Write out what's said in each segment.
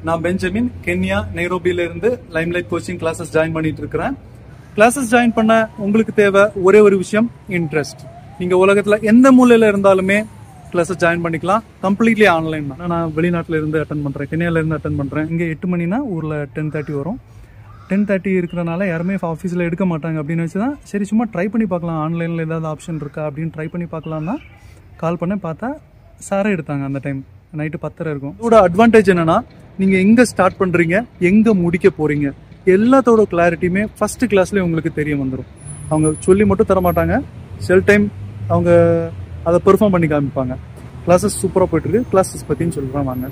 நான் Benjamin Kenya நைரோபியில இருந்து limelight coaching classes join பண்ணிட்டு இருக்கிறேன். கிளாஸஸ் ஜாயின் பண்ண உங்களுக்கு தேவை ஒரே ஒரு விஷயம், இன்ட்ரெஸ்ட். நீங்க உலகத்துல எந்த மூலையில இருந்தாலுமே கிளாஸஸ் ஜாயின் பண்ணிக்கலாம். கம்ப்ளீட்லி ஆன்லைன் தான். நான் வெளிநாட்டுல இருந்து அட்டன் பண்றேன், கென்யால இருந்து அட்டன் பண்றேன். இங்க 8 மணினா ஊர்ல 10:30 வரும். 10:30 இருக்கிறனால யாருமே ஆஃபீஸில் எடுக்க மாட்டாங்க அப்படின்னு வச்சு தான் சரி சும்மா ட்ரை பண்ணி பார்க்கலாம், ஆன்லைனில் ஏதாவது ஆப்ஷன் இருக்கா அப்படின்னு ட்ரை பண்ணி பார்க்கலான்னா கால் பண்ண பார்த்தா சாரே எடுத்தாங்க. அந்த டைம் நைட்டு 10:30 இருக்கும். இதோட அட்வான்டேஜ் என்னன்னா, நீங்கள் எங்கே ஸ்டார்ட் பண்ணுறீங்க, எங்கே முடிக்க போகிறீங்க, எல்லாத்தோட கிளாரிட்டியுமே ஃபஸ்ட்டு கிளாஸ்லேயே உங்களுக்கு தெரிய வந்துடும். அவங்க சொல்லி மட்டும் தர மாட்டாங்க, சில டைம் அவங்க அதை பெர்ஃபார்ம் பண்ணி காமிப்பாங்க. கிளாஸஸ் சூப்பராக போயிட்டுருக்கு. கிளாஸஸ் பற்றின்னு சொல்கிறேன் வாங்க.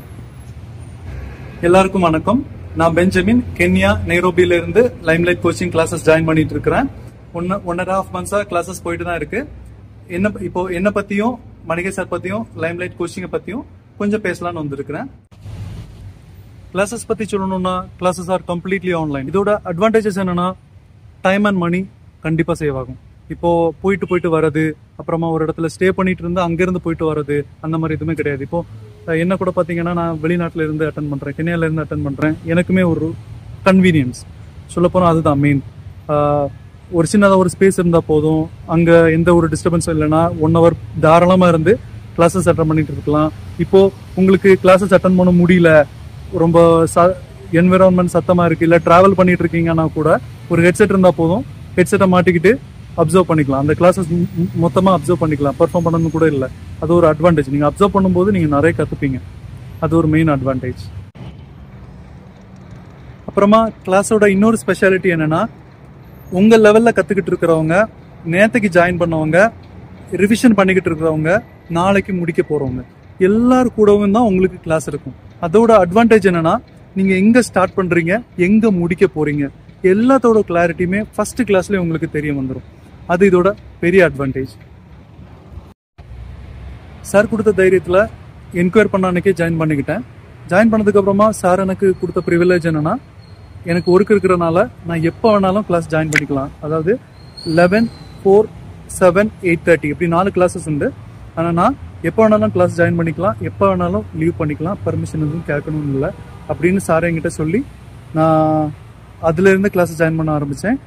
எல்லாருக்கும் வணக்கம். நான் பெஞ்சமின் கென்யா நைரோபியில இருந்து லைம்லைட் கோச்சிங் கிளாஸஸ் ஜாயின் பண்ணிட்டு இருக்கிறேன். 1.5 months கிளாஸஸ் போயிட்டு தான் இருக்கு. இப்போ என்ன பத்தியும் மணிகை சார் பத்தியும் லைம்லைட் கோச்சிங்கை பத்தியும் கொஞ்சம் பேசலாம்னு வந்திருக்கிறேன். கிளாஸஸ் பத்தி சொல்லணும்னா, கிளாஸஸ் ஆர் கம்ப்ளீட்லி ஆன்லைன். இதோட அட்வான்டேஜஸ் என்னன்னா, டைம் அண்ட் மணி கண்டிப்பா சேவ் ஆகும். இப்போ போயிட்டு வர்றது, அப்புறமா ஒரு இடத்துல ஸ்டே பண்ணிட்டு இருந்தா அங்கிருந்து போயிட்டு வர்றது, அந்த மாதிரி எதுவுமே கிடையாது. இப்போ என்ன கூட பார்த்தீங்கன்னா, நான் வெளிநாட்டில் இருந்து அட்டன் பண்ணுறேன், கென்யால இருந்து அட்டன் பண்ணுறேன். எனக்குமே ஒரு கன்வீனியன்ஸ் சொல்லப்போனால் அதுதான் மெயின். ஒரு சின்னதாக ஒரு ஸ்பேஸ் இருந்தால் போதும், அங்கே எந்த ஒரு டிஸ்டர்பன்ஸும் இல்லைன்னா 1 hour தாராளமாக இருந்து கிளாஸஸ் அட்டன் பண்ணிட்டு இருக்கலாம். இப்போது உங்களுக்கு கிளாஸஸ் அட்டன் பண்ண முடியல, ரொம்ப என்விரான்மெண்ட் சத்தமாக இருக்குது, இல்லை ட்ராவல் பண்ணிட்டு இருக்கீங்கன்னா கூட ஒரு ஹெட்செட் இருந்தால் போதும், ஹெட்செட்டை மாட்டிக்கிட்டு அப்சர்வ் பண்ணிக்கலாம். அந்த கிளாஸஸ் மொத்தமாக அப்சர்வ் பண்ணிக்கலாம். பெர்ஃபார்ம் பண்ணணும் கூட இல்லை. அது ஒரு அட்வான்டேஜ். நீங்கள் அப்சர்வ் பண்ணும்போது நீங்கள் நிறைய கற்றுப்பீங்க. அது ஒரு மெயின் அட்வான்டேஜ். அப்புறமா கிளாஸோட இன்னொரு ஸ்பெஷாலிட்டி என்னன்னா, உங்கள் லெவலில் கற்றுக்கிட்டு இருக்கிறவங்க, நேற்றுக்கு ஜாயின் பண்ணவங்க, ரிவிஷன் பண்ணிக்கிட்டு இருக்கிறவங்க, நாளைக்கு முடிக்க போகிறவங்க எல்லாரும் கூடவும் தான் உங்களுக்கு கிளாஸ் இருக்கும். அதோட அட்வான்டேஜ் என்னன்னா, நீங்கள் எங்கே ஸ்டார்ட் பண்ணுறீங்க, எங்கே முடிக்க போகிறீங்க, எல்லாத்தோட கிளாரிட்டியுமே ஃபர்ஸ்ட் கிளாஸ்லேயே உங்களுக்கு தெரிய வந்துடும். அது இதோட பெரிய அட்வான்டேஜ். சார் கொடுத்த தைரியத்தில் என்கொயர் பண்ண அன்னைக்கே ஜாயின் பண்ணிக்கிட்டேன். ஜாயின் பண்ணதுக்கப்புறமா சார் எனக்கு கொடுத்த ப்ரிவிலேஜ் என்னன்னா, எனக்கு ஒர்க் இருக்கிறனால நான் எப்போ வேணாலும் கிளாஸ் ஜாயின் பண்ணிக்கலாம். அதாவது 11, 4, 7, 8:30 இப்படி 4 கிளாஸஸ் உண்டு. ஆனால் நான் எப்போ வேணாலும் கிளாஸ் ஜாயின் பண்ணிக்கலாம், எப்போ வேணாலும் லீவ் பண்ணிக்கலாம், பர்மிஷன் எதுவும் கேட்கணும் இல்லை அப்படின்னு சார் என்கிட்ட சொல்லி நான் அதுலேருந்து கிளாஸஸ் ஜாயின் பண்ண ஆரம்பித்தேன்.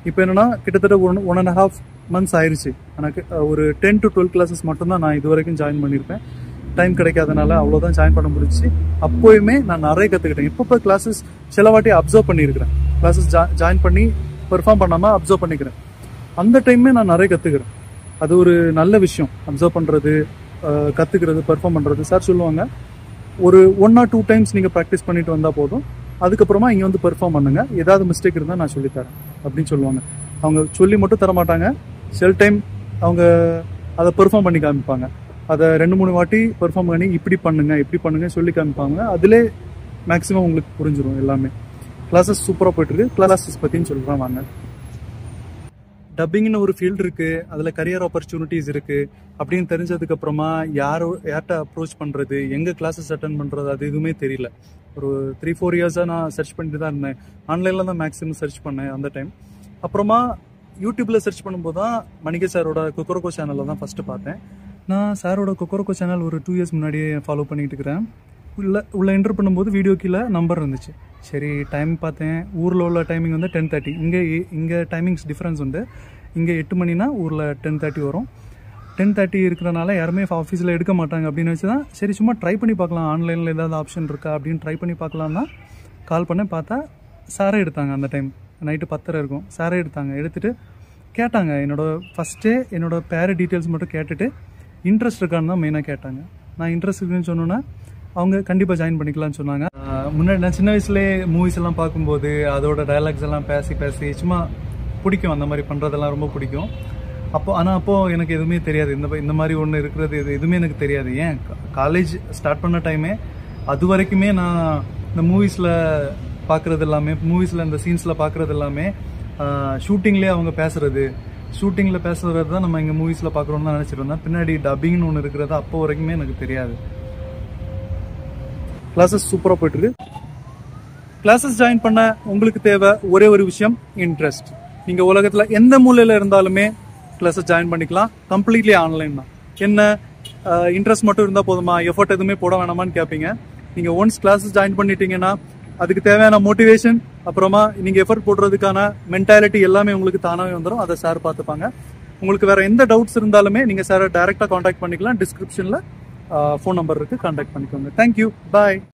இப்போ என்னன்னா, கிட்டத்தட்ட 1.5 months ஆயிடுச்சு. எனக்கு ஒரு 10 to 12 கிளாஸஸ் மட்டும்தான் நான் இது வரைக்கும் ஜாயின் பண்ணியிருப்பேன். டைம் கிடைக்காதனால அவ்வளோதான் ஜாயின் பண்ண முடிச்சு. அப்போயுமே நான் நிறைய கற்றுக்கிட்டேன். இப்போ கிளாஸஸ் சில வாட்டி அப்சர்வ் பண்ணியிருக்கிறேன். கிளாஸஸ் ஜாயின் பண்ணி பெர்ஃபார்ம் பண்ணாமல் அப்சர்வ் பண்ணிக்கிறேன். அந்த டைமே நான் நிறைய கற்றுக்கிறேன். அது ஒரு நல்ல விஷயம். அப்சர்வ் பண்ணுறது, கற்றுக்கிறது, பெர்ஃபார்ம் பண்ணுறது. சார் சொல்லுவாங்க, ஒரு 1 or 2 times நீங்கள் ப்ராக்டிஸ் பண்ணிட்டு வந்தால் போதும், அதுக்கப்புறமா இங்கே வந்து பெர்ஃபார்ம் பண்ணுங்க, ஏதாவது மிஸ்டேக் இருந்தால் நான் சொல்லித்தரேன் அப்படின்னு சொல்லுவாங்க. அவங்க சொல்லி மட்டும் தர மாட்டாங்க, சில டைம் அவங்க அதை பெர்ஃபார்ம் பண்ணி காமிப்பாங்க. அதை 2-3 வாட்டி பெர்ஃபார்ம் பண்ணி இப்படி பண்ணுங்க சொல்லி காமிப்பாங்க. அதிலே மேக்ஸிமம் உங்களுக்கு புரிஞ்சிடும் எல்லாமே. கிளாஸஸ் சூப்பராக போயிட்டு இருக்கு. கிளாஸஸ் பற்றின்னு சொல்கிறேன் வாங்க. டப்பிங்னு ஒரு ஃபீல்டு இருக்குது, அதில் கரியர் ஆப்பர்ச்சுனிட்டிஸ் இருக்குது அப்படின்னு தெரிஞ்சதுக்கப்புறமா யார்கிட்ட அப்ரோச் பண்ணுறது, எங்கே கிளாஸஸ் அட்டன் பண்ணுறது, அது எதுவுமே தெரியல. ஒரு 3-4 years நான் சர்ச் பண்ணிட்டு தான் இருந்தேன். ஆன்லைனில் தான் மேக்ஸிமம் சர்ச் பண்ணேன் அந்த டைம். அப்புறமா யூடியூப்பில் சர்ச் பண்ணும்போது தான் மணிகை சாரோட கொக்கரக்கோ சேனலில் தான் ஃபஸ்ட்டு பார்த்தேன். நான் சாரோட கொக்கரக்கோ சேனல் ஒரு 2 years முன்னாடியே ஃபாலோ பண்ணிகிட்டு இருக்கிறேன். உள்ள என்ட்ரு பண்ணும்போது வீடியோ கீழே நம்பர் இருந்துச்சு. சரி டைம் பார்த்தேன். ஊரில் உள்ள டைமிங் வந்து 10:30. இங்கே டைமிங்ஸ் டிஃப்ரென்ஸ் உண்டு. இங்கே 8 மணினா ஊரில் 10:30 வரும். 10:30 இருக்கிறனால யாருமே ஆஃபீஸில் எடுக்க மாட்டாங்க அப்படின்னு வச்சு தான் சரி சும்மா ட்ரை பண்ணி பார்க்கலாம், ஆன்லைனில் ஏதாவது ஆப்ஷன் இருக்கா அப்படின்னு ட்ரை பண்ணி பார்க்கலான்னா கால் பண்ண பார்த்தா சாரே எடுத்தாங்க. அந்த டைம் நைட்டு 10:30 இருக்கும். சாரே எடுத்துகிட்டு கேட்டாங்க. ஃபஸ்ட்டே என்னோட பேர் டீட்டெயில்ஸ் மட்டும் கேட்டுட்டு இன்ட்ரெஸ்ட் இருக்கான்னு தான் மெயினாக கேட்டாங்க. நான் இன்ட்ரெஸ்ட் இருக்குன்னு சொன்னோன்னா அவங்க கண்டிப்பாக ஜாயின் பண்ணிக்கலாம்னு சொன்னாங்க. முன்னாடி நான் சின்ன வயசுலேயே மூவிஸ் எல்லாம் பார்க்கும்போது அதோட டைலாக்ஸ் எல்லாம் பேசி சும்மா பிடிக்கும். அந்த மாதிரி பண்ணுறதெல்லாம் ரொம்ப பிடிக்கும். அப்போது எனக்கு எதுவுமே தெரியாது. இந்த மாதிரி ஒன்று இருக்கிறது எதுவுமே எனக்கு தெரியாது. ஏன் காலேஜ் ஸ்டார்ட் பண்ண டைமே அது வரைக்குமே நான் இந்த மூவிஸில் பார்க்குறது எல்லாமே, மூவிஸில் இந்த சீன்ஸில் பார்க்குறது எல்லாமே ஷூட்டிங்லேயே அவங்க ஷூட்டிங்கில் பேசுகிறது தான் நம்ம இங்கே மூவிஸில் பார்க்குறோன்னு தான் நினச்சிட்டு இருந்தேன். பின்னாடி டப்பிங்னு ஒன்று இருக்கிறது அப்போ வரைக்குமே எனக்கு தெரியாது. கிளாஸஸ் சூப்பராக போயிட்டுருக்கு. கிளாஸஸ் ஜாயின் பண்ண உங்களுக்கு தேவை ஒரே ஒரு விஷயம், இன்ட்ரெஸ்ட். நீங்கள் உலகத்தில் எந்த மூலையில் இருந்தாலுமே கிளாஸஸ் ஜாயின் பண்ணிக்கலாம். கம்ப்ளீட்லி ஆன்லைன் தான். என்ன இன்ட்ரெஸ்ட் மட்டும் இருந்தால் போதுமா, எஃபர்ட் எதுவுமே போட வேணாமான்னு கேட்பீங்க. நீங்கள் ஒன்ஸ் கிளாஸஸ் ஜாயின் பண்ணிட்டீங்கன்னா அதுக்கு தேவையான மோட்டிவேஷன், அப்புறமா நீங்கள் எஃபர்ட் போடுறதுக்கான மென்டாலிட்டி எல்லாமே உங்களுக்கு தானாகவே வந்துடும். அதை சார் பார்த்துப்பாங்க. உங்களுக்கு வேற எந்த டவுட்ஸ் இருந்தாலுமே நீங்கள் சாரை டைரெக்டாக காண்டாக்ட் பண்ணிக்கலாம். டிஸ்கிரிப்ஷனில் ஃபோன் நம்பர் இருக்குது, காண்டாக்ட் பண்ணிக்கோங்க. தேங்க்யூ, பாய்.